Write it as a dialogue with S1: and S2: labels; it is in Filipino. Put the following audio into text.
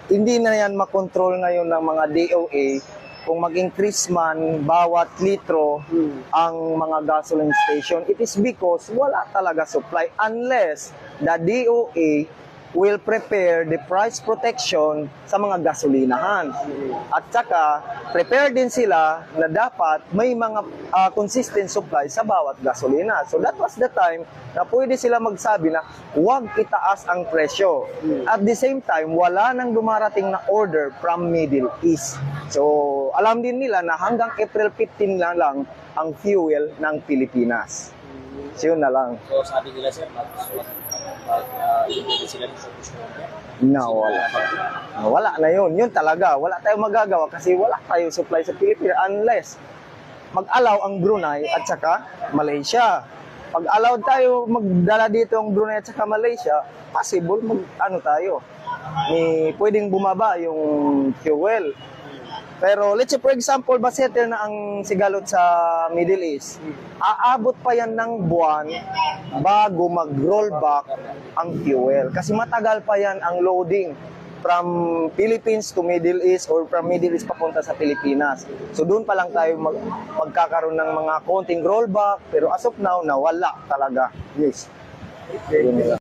S1: hindi na yan makontrol ngayon ng mga DOA kung mag-increase man bawat litro ang mga gasoline station. It is because wala talaga supply unless the DOA will prepare the price protection sa mga gasolinahan. At saka, prepare din sila na dapat may mga consistent supply sa bawat gasolina. So that was the time na pwede sila magsabi na huwag itaas ang presyo. At the same time, wala nang dumarating na order from Middle East. So alam din nila na hanggang April 15 na lang ang fuel ng Pilipinas. So yun na lang.
S2: So sabi nila sir, hindi sila sa gusto niya.
S1: No, wala na yun. Yun talaga. Wala tayong magagawa kasi wala tayong supply sa Pilipinas unless mag-allow ang Brunei at saka Malaysia. Pag allowed tayo magdala dito ang Brunei at saka Malaysia, possible pwedeng bumaba yung fuel. Pero let's say for example, settle na ang sigalot sa Middle East. Aabot pa yan ng buwan bago mag-roll back ang fuel. Kasi matagal pa yan ang loading from Philippines to Middle East or from Middle East papunta sa Pilipinas. So doon pa lang tayo magkakaroon ng mga konting rollback. Pero as of now, nawala talaga. Yes.